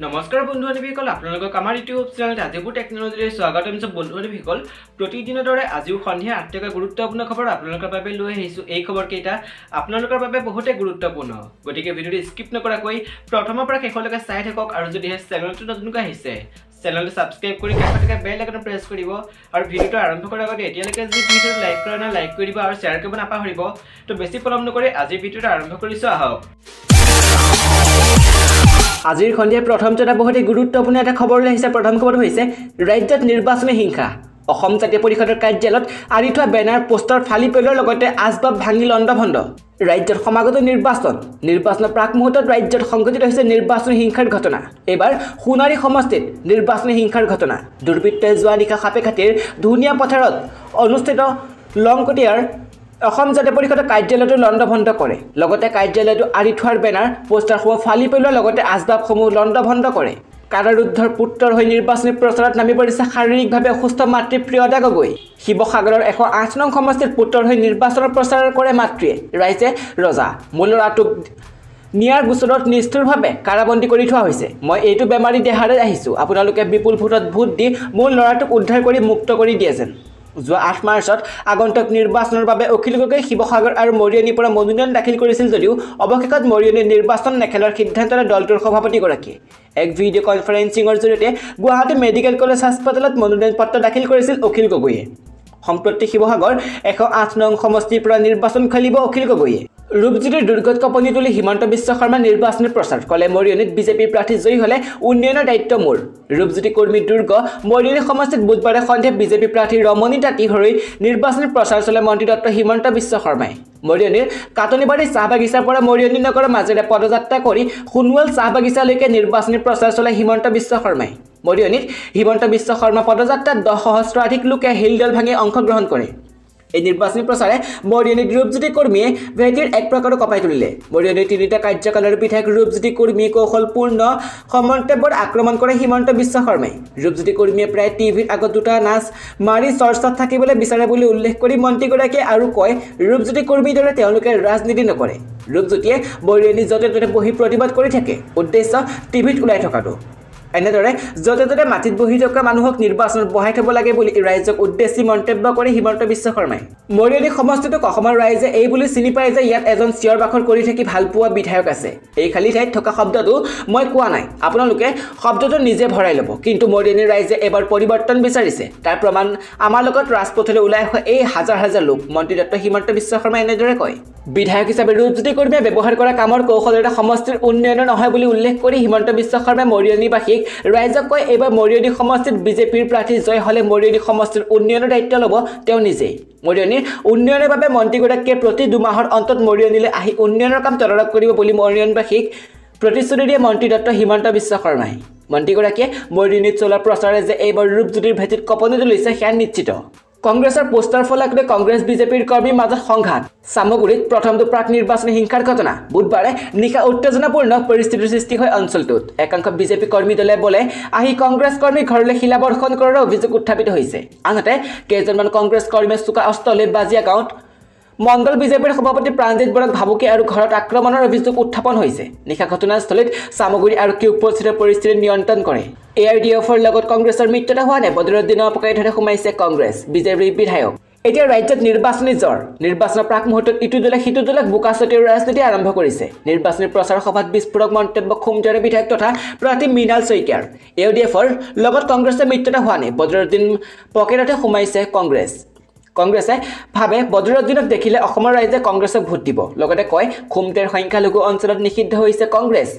নমস্কাৰ বন্ধু-বান্ধৱীসকল, আপোনালোকক আমাৰ ইউটিউব চেনেল ৰাজীৱপুৰ টেকনলজিলৈ স্বাগতম জনাইছো। বন্ধু-বান্ধৱীসকল, প্ৰতিদিনৰ দৰে আজিও সন্ধিয়া 8 টাকা গুৰুত্বপূৰ্ণ খবৰ আপোনালোকৰ বাবে লৈ আহিছো। এই খবৰকেইটা আপোনালোকৰ বাবে বহুতে গুৰুত্বপূৰ্ণ, গতিকে ভিডিঅ'টো স্কিপ নকৰাকৈ প্ৰথমৰ পৰা শেষলৈকে চাই থাকক। আৰু যদিহে চেনেলটো নতুনকৈ আহিছে, চেনেলটো সাবস্ক্ৰাইব কৰি কাষতে বেল আইকন প্ৰেছ কৰিব। আৰু ভিডিঅ'টো আৰম্ভ কৰাৰ আগতে এতিয়ালৈকে যদি ভিডিঅ'টো লাইক কৰা নাই, লাইক কৰি দিব আৰু শ্বেয়াৰ কৰিব নাপাহৰিব। তো বেছি পলম নকৰি আজি ভিডিঅ'টো আৰম্ভ কৰিছো, আহক। আজিৰ সন্ধিয়া প্ৰথম এটা বহুতে গুৰুত্বপূৰ্ণ এটা খবৰ আহিছে। প্ৰথম খবৰটো হৈছে ৰাজ্যত নিৰ্বাচনী হিংসা। অসম জাতীয় পৰিষদৰ কাৰ্যালয়ত আঁৰি থোৱা বেনাৰ পোষ্টাৰ ফালি পেলোৱাৰ লগতে আচবাব ভাঙি লণ্ডভণ্ড। ৰাজ্যত সমাগত নিৰ্বাচনৰ প্ৰাক মুহূৰ্তত ৰাজ্যত সংঘটিত হৈছে নিৰ্বাচনী হিংসাৰ ঘটনা। এইবাৰ সোণাৰী সমষ্টিত নিৰ্বাচনী হিংসাৰ ঘটনা। দুৰ্বৃত্তই যোৱা নিশা সাপেখাতিৰ ধুনীয়া পথাৰত অনুষ্ঠিত লংকটীয়াৰ অসম জাতীয় পৰিষদৰ কাৰ্যালয়টো লণ্ডভণ্ড কৰে। লগতে কাৰ্যালয়টো আঁৰি থোৱাৰ বেনাৰ পোষ্টাৰসমূহ ফালি পেলোৱাৰ লগতে আচবাবসমূহ লণ্ডভণ্ড কৰে। কাৰাৰুদ্ধৰ পুত্ৰৰ হৈ নিৰ্বাচনী প্ৰচাৰত নামি পৰিছে শাৰীৰিকভাৱে অসুস্থ মাতৃ প্ৰিয়তা গগৈ। শিৱসাগৰৰ 108 নং সমষ্টিত পুত্ৰৰ হৈ নিৰ্বাচনৰ প্ৰচাৰ কৰে মাতৃয়ে। ৰাইজে ৰজা মূল ল'ৰাটোক নিয়াৰ গোচৰত নিষ্ঠুৰভাৱে কাৰাবন্দী কৰি থোৱা হৈছে। মই এইটো বেমাৰী দেহাৰে আহিছোঁ, আপোনালোকে বিপুল ভোটত ভোট দি মূল ল'ৰাটোক উদ্ধাৰ কৰি মুক্ত কৰি দিয়ে যেন। যোৱা 8 মাৰ্চত আগন্তুক নিৰ্বাচনৰ বাবে অখিল গগৈ শিৱসাগৰ আৰু মৰিয়নিৰ পৰা মনোনয়ন দাখিল কৰিছিল যদিও অৱশেষত মৰিয়নিৰ নিৰ্বাচন নেখেলাৰ সিদ্ধান্ত লয় দলটোৰ সভাপতিগৰাকীয়ে। এক ভিডিঅ' কনফাৰেন্সিঙৰ জৰিয়তে গুৱাহাটী মেডিকেল কলেজ হাস্পতালত মনোনয়ন পত্ৰ দাখিল কৰিছিল অখিল গগৈয়ে। সম্প্ৰতি শিৱসাগৰ 108 নং সমষ্টিৰ পৰা নিৰ্বাচন খেলিব অখিল গগৈয়ে। ৰূপজ্যোতিৰ দুৰ্গত কঁপনি তুলি হিমন্ত বিশ্ব শৰ্মা নিৰ্বাচনী প্ৰচাৰ ক'লে, মৰিয়নিত বিজেপিৰ প্ৰাৰ্থী জয়ী হ'লে উন্নয়নৰ দায়িত্ব মোৰ। ৰূপজ্যোতি কৰ্মী দুৰ্গ মৰিয়নি সমষ্টিত বুধবাৰে সন্ধিয়া বিজেপি প্ৰাৰ্থী ৰমণী তাঁতী হৈ নিৰ্বাচনী প্ৰচাৰ চলে মন্ত্ৰী ডক্টৰ হিমন্ত বিশ্ব শৰ্মাই। মৰিয়নিৰ কাটনিবাৰী চাহ বাগিচাৰ পৰা মৰিয়নি নগৰৰ মাজেৰে পদযাত্ৰা কৰি সোণোৱাল চাহ বাগিচালৈকে নিৰ্বাচনী প্ৰচাৰ চলাই হিমন্ত বিশ্ব শৰ্মাই। মৰিয়নিত হিমন্ত বিশ্ব শৰ্মা পদযাত্ৰাত 10 সহস্ৰাধিক লোকে শিলডাল ভাঙি অংশগ্ৰহণ কৰে। এই নিৰ্বাচনী প্ৰচাৰে মৰিয়নিত ৰূপজ্যোতি কৰ্মীয়ে ভেটিৰ এক প্ৰকাৰৰ কঁপাই তুলিলে। মৰিয়নিৰ 3টা কাৰ্যকালৰ বিধায়ক ৰূপজ্যোতি কৰ্মী কৌশলপূৰ্ণ মন্তব্যত আক্ৰমণ কৰে হিমন্ত বিশ্ব শৰ্মাই। ৰূপজ্যোতি কৰ্মীয়ে প্ৰায় টিভিৰ আগত 2টা নাচ মাৰি চৰ্চাত থাকিবলৈ বিচাৰে বুলি উল্লেখ কৰি মন্ত্ৰীগৰাকীয়ে আৰু কয়, ৰূপজ্যোতি কৰ্মীৰ দৰে তেওঁলোকে ৰাজনীতি নকৰে। ৰূপজ্যোতিয়ে মৰিয়নি য'তে ত'তে বহি প্ৰতিবাদ কৰি থাকে, উদ্দেশ্য টিভিত ওলাই থকাটো। এনেদৰে য'তে ত'তে মাটিত বহি থকা মানুহক নিৰ্বাচনত বহাই থ'ব লাগে বুলি ৰাইজক উদ্দেশ্যি মন্তব্য কৰে হিমন্ত বিশ্ব শৰ্মাই। মৰিয়নি সমষ্টিটোক অসমৰ ৰাইজে এই বুলি চিনি পায় যে ইয়াত এজন চিঞৰ বাখৰ কৰি থাকি ভাল পোৱা বিধায়ক আছে। এই খালী ঠাইত থকা শব্দটো মই কোৱা নাই, আপোনালোকে শব্দটো নিজে ভৰাই ল'ব। কিন্তু মৰিয়নিৰ ৰাইজে এবাৰ পৰিৱৰ্তন বিচাৰিছে, তাৰ প্ৰমাণ আমাৰ লগত ৰাজপথলৈ ওলাই অহা এই হাজাৰ হাজাৰ লোক। মন্ত্ৰী ডক্টৰ হিমন্ত বিশ্ব শৰ্মাই এনেদৰে কয়। বিধায়ক হিচাপে ৰূপজ্যোতি কৰ্মীয়ে ব্যৱহাৰ কৰা কামৰ কৌশলেৰে সমষ্টিৰ উন্নয়নৰ নহয় বুলি উল্লেখ কৰি হিমন্ত বিশ্ব শৰ্মাই মৰিয়নিবাসীক ৰাইজক কয়, এইবাৰ মৰিয়নি সমষ্টিত বিজেপিৰ প্ৰাৰ্থী জয় হ'লে মৰিয়নি সমষ্টিৰ উন্নয়নৰ দায়িত্ব ল'ব তেওঁ নিজেই। মৰিয়নিৰ উন্নয়নৰ বাবে মন্ত্ৰীগৰাকীয়ে প্ৰতি 2 মাহৰ অন্তত মৰিয়নিলৈ আহি উন্নয়নৰ কাম তদাৰক কৰিব বুলি মৰিয়নিবাসীক প্ৰতিশ্ৰুতি দিয়ে মন্ত্ৰী ডক্টৰ হিমন্ত বিশ্ব শৰ্মাই। মন্ত্ৰীগৰাকীয়ে মৰিয়নিত চলোৱা প্ৰচাৰে যে এইবাৰ ৰূপজ্যোতিৰ ভেটিত কঁপনি তুলিছে সেয়া নিশ্চিত। কংগ্ৰেছৰ পোষ্টাৰ ফলাক লৈ কংগ্ৰেছ বিজেপিৰ কৰ্মীৰ মাজত সংঘাত। চামগুৰিত প্ৰথমটো প্ৰাক নিৰ্বাচনী হিংসাৰ ঘটনা। বুধবাৰে নিশা উত্তেজনাপূৰ্ণ পৰিস্থিতিৰ সৃষ্টি হয় অঞ্চলটোত। একাংশ বিজেপি কৰ্মী দলে বোলে আহি কংগ্ৰেছ কৰ্মীৰ ঘৰলৈ শিলাবৰ্ষণ কৰাৰ অভিযোগ উত্থাপিত হৈছে। আনহাতে কেইজনমান কংগ্ৰেছ কৰ্মীয়ে চোকা অস্ত্ৰ লৈ বাজিয়া গাঁৱত মণ্ডল বিজেপিৰ সভাপতি প্ৰাণজিৎ বৰাক ভাবুকি আৰু ঘৰত আক্ৰমণৰ অভিযোগ উত্থাপন হৈছে। নিশা ঘটনাস্থলীত চামগুৰি আৰক্ষীয়ে উপস্থিত পৰিস্থিতি নিয়ন্ত্ৰণ কৰে। ARDFৰ লগত কংগ্ৰেছৰ মিত্ৰতা হোৱা নাই বদৰুদ্দিনৰ অপকাৰী ধৰে সোমাইছে কংগ্ৰেছ বিজেপিৰ বিধায়ক। এতিয়া ৰাজ্যত নিৰ্বাচনী জ্বৰ। নিৰ্বাচনৰ প্ৰাক মুহূৰ্তত ইটো দলে সিটো দলক বোকা ছটিওৱাৰ ৰাজনীতি আৰম্ভ কৰিছে। নিৰ্বাচনী প্ৰচাৰ সভাত বিস্ফোৰক মন্তব্য খুমটিয়াৰ বিধায়ক তথা প্ৰাৰ্থী মৃণাল শইকীয়াৰ। ARDFৰ লগত কংগ্ৰেছৰ মিত্ৰতা হোৱা নাই বদৰুদ্দিন পকেটতে সোমাইছে কংগ্ৰেছ। কংগ্ৰেছে ভাবে বদৰুদ্দিনক দেখিলে অসমৰ ৰাইজে কংগ্ৰেছক ভোট দিব। লগতে কয়, খুমটিয়াৰ সংখ্যালঘু অঞ্চলত নিষিদ্ধ হৈছে কংগ্ৰেছ।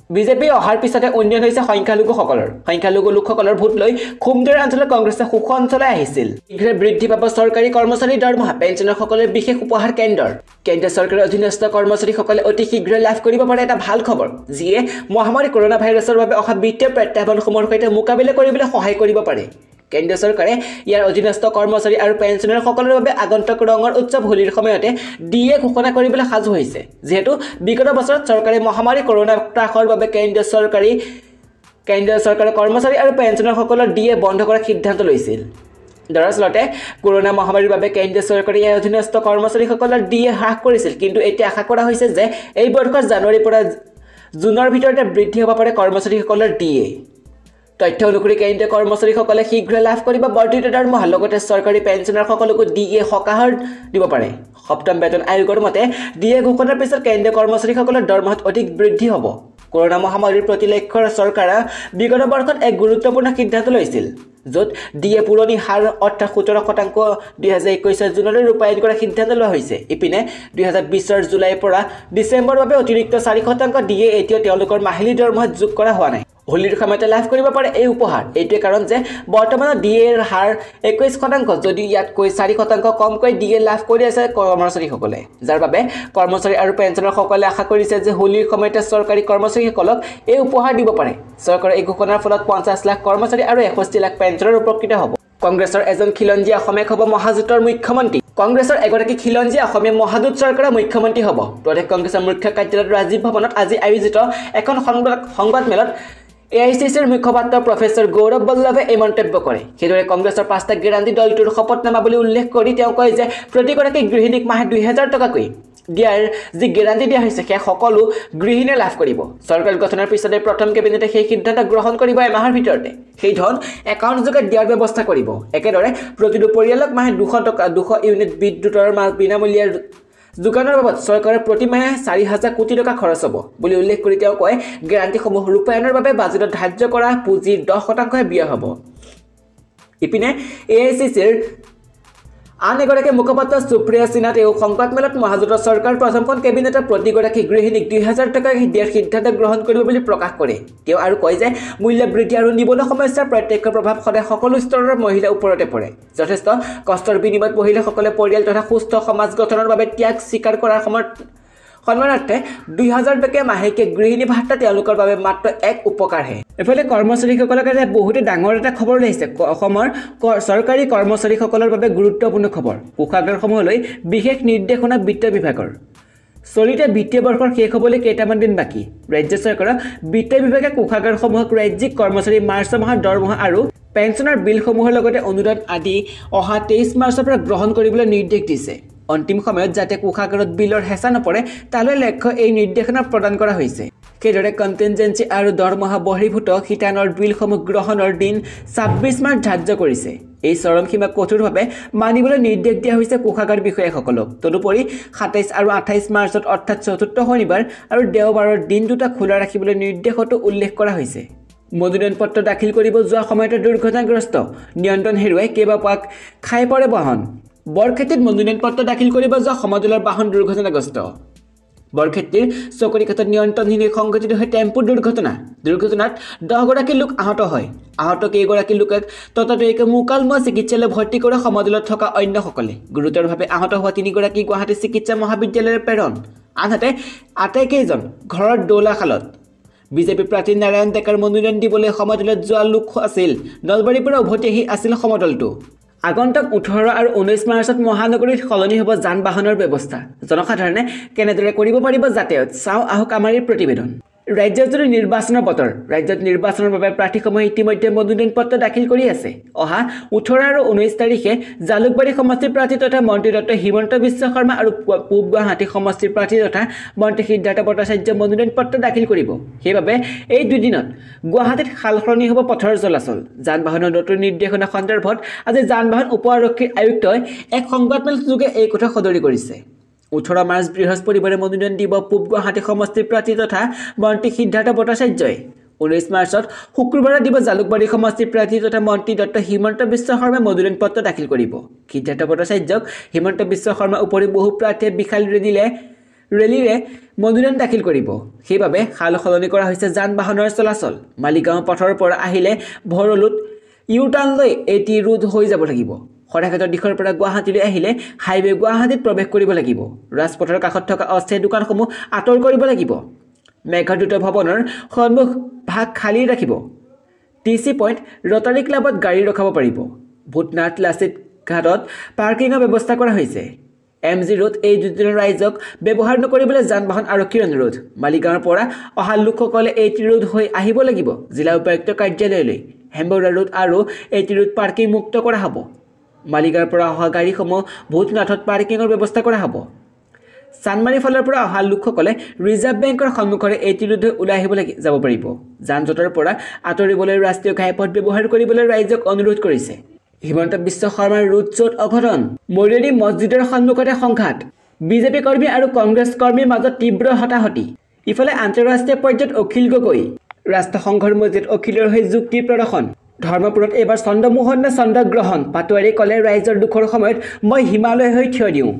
বিজেপি অহাৰ পিছতে উন্নয়ন হৈছে সংখ্যালঘুসকলৰ। সংখ্যালঘু লোকসকলৰ ভোট লৈ খুমটিয়াৰ অঞ্চলত কংগ্ৰেছে সুখন চলাই আহিছিল। শীঘ্ৰে বৃদ্ধি পাব চৰকাৰী কৰ্মচাৰীৰ দৰমহা, পেঞ্চনাৰসকলৰ বিশেষ উপহাৰ কেন্দ্ৰৰ। কেন্দ্ৰীয় চৰকাৰৰ অধীনস্থ কৰ্মচাৰীসকলে অতি শীঘ্ৰে লাভ কৰিব পাৰে এটা ভাল খবৰ, যিয়ে মহামাৰী কৰোণা ভাইৰাছৰ বাবে অহা বিত্তীয় প্ৰত্যাহ্বানসমূহৰ সৈতে মোকাবিলা কৰিবলৈ সহায় কৰিব পাৰে। কেন্দ্ৰীয় চৰকাৰে ইয়াৰ অধীনস্থ কৰ্মচাৰী আৰু পেঞ্চনাৰসকলৰ বাবে আগন্তুক ৰঙৰ উৎসৱ হোলীৰ সময়তে DA ঘোষণা কৰিবলৈ সাজু হৈছে। যিহেতু বিগত বছৰত চৰকাৰে মহামাৰী কৰোণা ত্ৰাসৰ বাবে কেন্দ্ৰীয় চৰকাৰৰ কৰ্মচাৰী আৰু পেঞ্চনাৰসকলৰ DA বন্ধ কৰাৰ সিদ্ধান্ত লৈছিল। দৰাচলতে কৰোনা মহামাৰীৰ বাবে কেন্দ্ৰীয় চৰকাৰে ইয়াৰ অধীনস্থ কৰ্মচাৰীসকলৰ DA হ্ৰাস কৰিছিল, কিন্তু এতিয়া আশা কৰা হৈছে যে এই বৰ্ষৰ জানুৱাৰীৰ পৰা জুনৰ ভিতৰতে বৃদ্ধি হ'ব পাৰে কৰ্মচাৰীসকলৰ ডিএ তথ্য অনুসৰি কেন্দ্ৰীয় কৰ্মচাৰীসকলে শীঘ্ৰে লাভ কৰিব বৰ্ধিত দৰমহা লগতে চৰকাৰী পেঞ্চনাৰ সকলকো ডিএ সকাহৰ দিব পাৰে সপ্তম বেতন আয়োগৰ মতে ডিএ ঘোষণাৰ পিছত কেন্দ্ৰীয় কৰ্মচাৰীসকলৰ দৰমহাত অধিক বৃদ্ধি হ'ব কৰোনা মহামাৰীৰ প্ৰতি লক্ষ্যৰে চৰকাৰে বিগত বৰ্ষত এক গুৰুত্বপূৰ্ণ সিদ্ধান্ত লৈছিল য'ত ডিএ পুৰণি হাৰ অৰ্থাৎ 17% 2021 জুনলৈ ৰূপায়ণ কৰাৰ সিদ্ধান্ত লোৱা হৈছে ইপিনে 2020 জুলাইৰ পৰা ডিচেম্বৰৰ বাবে অতিৰিক্ত 4% ডিএ এতিয়া তেওঁলোকৰ মাহিলী দৰমহাত যোগ কৰা হোৱা নাই হোলীৰ সময়তে লাভ কৰিব পাৰে এই উপহাৰ এইটোৱে কাৰণ যে বৰ্তমানৰ ডিএৰ হাৰ 21% যদি ইয়াতকৈ 4% কমকৈ ডিএ লাভ কৰি আছে কৰ্মচাৰীসকলে যাৰ বাবে কৰ্মচাৰী আৰু পেঞ্চনাৰসকলে আশা কৰিছে যে হোলীৰ সময়তে চৰকাৰী কৰ্মচাৰীসকলক এই উপহাৰ দিব পাৰে চৰকাৰৰ এই ঘোষণাৰ ফলত 50 লাখ কৰ্মচাৰী আৰু 61 লাখ পেঞ্চনাৰ উপকৃত হ'ব কংগ্ৰেছৰ এজন খিলঞ্জীয়া অসমীয়া হ'ব মহাজোঁটৰ মুখ্যমন্ত্ৰী কংগ্ৰেছৰ এগৰাকী খিলঞ্জীয়া অসমীয়া মহাজোঁট চৰকাৰৰ মুখ্যমন্ত্ৰী হ'ব প্ৰদেশ কংগ্ৰেছৰ মুখ্য কাৰ্যালয়ত ৰাজীৱ ভৱনত আজি আয়োজিত এখন সংবাদমেলত এআইচিচিৰ মুখপাত্ৰ প্ৰফেসৰ গৌৰৱ বল্লভে এই মন্তব্য কৰে সেইদৰে কংগ্ৰেছৰ 5টা গেৰাণ্টি দলটোৰ শপতনামা বুলি উল্লেখ কৰি তেওঁ কয় যে প্ৰতিগৰাকী গৃহিণীক মাহে 2000 টকাকৈ দিয়াৰ যি গেৰাণ্টি দিয়া হৈছে সেই সকলো গৃহিণীয়ে লাভ কৰিব চৰকাৰ গঠনৰ পিছতে প্ৰথম কেবিনেটে সেই সিদ্ধান্ত গ্ৰহণ কৰিব এমাহৰ ভিতৰতে সেই ধন একাউণ্ট যোগে দিয়াৰ ব্যৱস্থা কৰিব একেদৰে প্ৰতিটো পৰিয়ালক মাহে 200 ইউনিট বিদ্যুতৰ বিনামূলীয়া যোগানৰ বাবদ চৰকাৰৰ প্ৰতি মাহে 4000 কোটি টকা খৰচ হ'ব বুলি উল্লেখ কৰি তেওঁ কয় গ্যাৰাণ্টিসমূহ ৰূপায়ণৰ বাবে বাজেটত ধাৰ্য কৰা পুঁজিৰ 10% ব্যয় হ'ব ইপিনে এআইচিচিৰ আন এগৰাকী মুখপাত্ৰ সুপ্ৰিয়া সিনহাতে সংবাদমেলত মহাজোঁটৰ চৰকাৰ প্ৰথমখন কেবিনেটৰ প্ৰতিগৰাকী গৃহিণীক 2000 টকা দিয়াৰ সিদ্ধান্ত গ্ৰহণ কৰিব বুলি প্ৰকাশ কৰে তেওঁ আৰু কয় যে মূল্য বৃদ্ধি আৰু নিবনুৱা সমস্যাৰ প্ৰত্যক্ষ প্ৰভাৱ সদায় সকলো স্তৰৰ মহিলাৰ ওপৰতে পৰে যথেষ্ট কষ্টৰ বিনিময়ত মহিলাসকলে পৰিয়াল তথা সুস্থ সমাজ গঠনৰ বাবে ত্যাগ স্বীকাৰ কৰাৰ সন্মানাৰ্থে 2000 টকা মাহেকীয়া গৃহিণী ভাতা তেওঁলোকৰ বাবে মাত্ৰ এক উপকাৰহে এফালে কৰ্মচাৰীসকলৰ কাৰণে বহুতে ডাঙৰ এটা খবৰ লৈছে অসমৰ চৰকাৰী কৰ্মচাৰীসকলৰ বাবে গুৰুত্বপূৰ্ণ খবৰ কোষাগাৰসমূহলৈ বিশেষ নিৰ্দেশনা বিত্ত বিভাগৰ চলিত বিত্তীয় বৰ্ষৰ শেষ হ'বলৈ কেইটামান দিন বাকী ৰাজ্য চৰকাৰৰ বিত্ত বিভাগে কোষাগাৰসমূহক ৰাজ্যিক কৰ্মচাৰী মাৰ্চ মাহৰ দৰমহা আৰু পেঞ্চনৰ বিলসমূহৰ লগতে অনুদান আদি অহা 23 মাৰ্চৰ পৰা গ্ৰহণ কৰিবলৈ নিৰ্দেশ দিছে অন্তিম সময়ত যাতে কোষাগাৰত বিলৰ হেঁচা নপৰে তালৈ লক্ষ্য এই নিৰ্দেশনা প্ৰদান কৰা হৈছে সেইদৰে কণ্টিনজেন্সি আৰু দৰমহা বহিৰ্ভূত শিতানৰ বিলসমূহ গ্ৰহণৰ দিন 26 মাৰ্চ ধাৰ্য কৰিছে এই চৰম সীমা কঠোৰভাৱে মানিবলৈ নিৰ্দেশ দিয়া হৈছে কোষাগাৰ বিষয়াসকলক তদুপৰি 27 আৰু 28 মাৰ্চত অৰ্থাৎ চতুৰ্থ শনিবাৰ আৰু দেওবাৰৰ দিন দুটা খোলা ৰাখিবলৈ নিৰ্দেশতো উল্লেখ কৰা হৈছে মনোনয়ন পত্ৰ দাখিল কৰিব যোৱা সময়তে দুৰ্ঘটনাগ্ৰস্ত নিয়ন্ত্ৰণ হেৰুৱাই কেইবাপাক খাই পৰে বাহন বৰক্ষেত্ৰীত মনোনয়ন পত্ৰ দাখিল কৰিব যোৱা সমদলৰ বাহন দুৰ্ঘটনাগ্ৰস্ত বৰক্ষেত্ৰীৰ চকৰিঘাটত নিয়ন্ত্ৰণহীন সংঘটিত হয় টেম্পু দুৰ্ঘটনাত 10 গৰাকী লোক আহত হয় আহত কেইগৰাকী লোকক ততাতৈয়াকৈ মুকালমুৱা চিকিৎসালয়ত ভৰ্তি কৰা সমদলত থকা অন্যসকলে গুৰুতৰভাৱে আহত হোৱা 3 গৰাকী গুৱাহাটী চিকিৎসা মহাবিদ্যালয়ৰ প্ৰেৰণ আনহাতে আটাইকেইজন ঘৰৰ দৌলাখালত বিজেপি প্ৰাৰ্থী নাৰায়ণ ডেকাৰ মনোনয়ন দিবলৈ সমদলত যোৱা লোক আছিল নলবাৰীৰ পৰা উভতি আহি আছিল সমদলটো আগন্তুক 18 আৰু 19 মাৰ্চত মহানগৰীত সলনি হ'ব যান বাহনৰ ব্যৱস্থা জনসাধাৰণে কেনেদৰে কৰিব পাৰিব যাতায়াত চাও আহক আমাৰ এই প্ৰতিবেদন ৰাজ্যজুৰি নিৰ্বাচনৰ বতৰ ৰাজ্যত নিৰ্বাচনৰ বাবে প্ৰাৰ্থীসমূহে ইতিমধ্যে মনোনয়ন পত্ৰ দাখিল কৰি আছে অহা 18 আৰু 19 তাৰিখে জালুকবাৰী সমষ্টিৰ প্ৰাৰ্থী তথা মন্ত্ৰী ডক্টৰ হিমন্ত বিশ্ব শৰ্মা আৰু পূব গুৱাহাটী সমষ্টিৰ প্ৰাৰ্থী তথা মন্ত্ৰী সিদ্ধাৰ্থ ভট্টাচাৰ্য মনোনয়ন পত্ৰ দাখিল কৰিব সেইবাবে এই দুদিনত গুৱাহাটীত সালসলনি হ'ব পথৰ চলাচল যান বাহনৰ নতুন নিৰ্দেশনা সন্দৰ্ভত আজি যান বাহন উপ আৰক্ষীৰ আয়ুক্তই এক সংবাদমেল যোগে এই কথা সদৰি কৰিছে 18 মাৰ্চ বৃহস্পতিবাৰে মনোনয়ন দিব পূব গুৱাহাটী সমষ্টিৰ প্ৰাৰ্থী তথা মন্ত্ৰী সিদ্ধাৰ্থ ভট্টাচাৰ্যই 19 মাৰ্চত শুক্ৰবাৰে দিব জালুকবাৰী সমষ্টিৰ প্ৰাৰ্থী তথা মন্ত্ৰী ডক্টৰ হিমন্ত বিশ্ব শৰ্মাই মনোনয়ন পত্ৰ দাখিল কৰিব সিদ্ধাৰ্থ ভট্টাচাৰ্যক হিমন্ত বিশ্ব শৰ্মাৰ উপৰি বহু প্ৰাৰ্থীয়ে বিশাল ৰেলীৰে মনোনয়ন দাখিল কৰিব সেইবাবে সাল সলনি কৰা হৈছে যান বাহনৰ চলাচল মালিগাঁও পথৰ পৰা আহিলে ভৰলুত ইউটাৰ্ণ লৈ এটি ৰোড হৈ যাব লাগিব খৰাঘাটৰ দিশৰ পৰা গুৱাহাটীলৈ আহিলে হাইৱে গুৱাহাটীত প্ৰৱেশ কৰিব লাগিব ৰাজপথৰ কাষত থকা অস্থায়ী দোকানসমূহ আঁতৰ কৰিব লাগিব মেঘাদূত ভৱনৰ সন্মুখ ভাগ খালী ৰাখিব টিচি পইণ্ট ৰটাৰী ক্লাবত গাড়ী ৰখাব পাৰিব ভূতনাথ লাচিত ঘাটত পাৰ্কিঙৰ ব্যৱস্থা কৰা হৈছে এমজি ৰোড এই দুদিনৰ ৰাইজক ব্যৱহাৰ নকৰিবলৈ যান বাহন আৰক্ষীৰ অনুৰোধ মালিগাঁৱৰ পৰা অহা লোকসকলে এইটি ৰোড হৈ আহিব লাগিব জিলা উপায়ুক্ত কাৰ্যালয়লৈ হেম্বৌৰা ৰোড আৰু এইটি ৰোড পাৰ্কিং মুক্ত কৰা হ'ব মালিগাঁৱৰ পৰা অহা গাড়ীসমূহ ভূতনাথত পাৰ্কিঙৰ ব্যৱস্থা কৰা হ'ব চানমাৰী ফালৰ পৰা অহা লোকসকলে ৰিজাৰ্ভ বেংকৰ সন্মুখৰে এটি ৰোড ওলাই আহিবলৈ যাব পাৰিব। যান জঁটৰ পৰা আঁতৰিবলৈ ৰাষ্ট্ৰীয় ঘাইপথ ব্যৱহাৰ কৰিবলৈ ৰাইজক অনুৰোধ কৰিছে। হিমন্ত বিশ্ব শৰ্মাৰ ৰোড শ্ব'ত অঘটন, মৰিয়নি মছজিদৰ সন্মুখতে সংঘাত, বিজেপি কৰ্মী আৰু কংগ্ৰেছ কৰ্মীৰ মাজত তীব্ৰ হতাহতি। ইফালে আন্তঃৰাষ্ট্ৰীয় পৰ্যায়ত অখিল গগৈ, ৰাষ্ট্ৰসংঘৰ মছজিদ অখিলৰ হৈ যুক্তি প্ৰদৰ্শন। ধৰ্মপুৰত এইবাৰ চন্দ্ৰমোহন নে চন্দ্ৰগ্ৰহণ, পাটোৱাৰী ক'লে ৰাইজৰ দুখৰ সময়ত মই হিমালয় হৈ থিয় দিওঁ।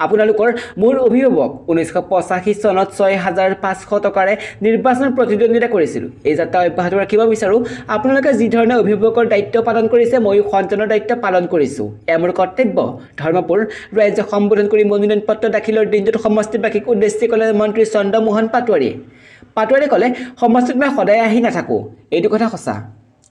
আপোনালোকৰ মোৰ অভিভাৱক 1985 চনত 6,500 টকাৰে নিৰ্বাচন প্ৰতিদ্বন্দ্বিতা কৰিছিলোঁ। এই যাত্ৰা অব্যাহত ৰাখিব বিচাৰোঁ। আপোনালোকে যি ধৰণে অভিভাৱকৰ দায়িত্ব পালন কৰিছে, ময়ো সন্তানৰ দায়িত্ব পালন কৰিছোঁ। এয়া মোৰ কৰ্তব্য। ধৰ্মপুৰ ৰাইজক সম্বোধন কৰি মনোনয়ন পত্ৰ দাখিলৰ দিনটোত সমষ্টিবাসীক উদ্দেশ্যি ক'লে মন্ত্ৰী চন্দ্ৰমোহন পাটোৱাৰী। পাটোৱাৰী ক'লে, সমষ্টিত মই সদায় আহি নাথাকোঁ, এইটো কথা সঁচা।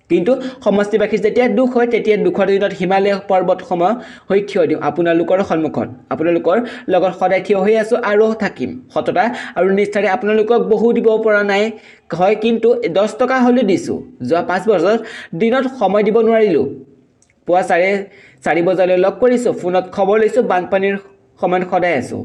কিন্তু সমষ্টিবাসীৰ যেতিয়া দুখ হয়, তেতিয়া দুখৰ দিনত হিমালয় পৰ্বতসমূহ হৈ থিয় দিওঁ আপোনালোকৰ সন্মুখত। আপোনালোকৰ লগত সদায় থিয় হৈ আছোঁ আৰু থাকিম। সততা আৰু নিষ্ঠাৰে আপোনালোকক বহু দিব পৰা নাই হয়, কিন্তু 10 টকা হ'লেও দিছোঁ। যোৱা 5 বছৰ দিনত সময় দিব নোৱাৰিলোঁ। পুৱা 4:30 বজালৈ লগ কৰিছোঁ, ফোনত খবৰ লৈছোঁ, বানপানীৰ সময়ত সদায় আছোঁ।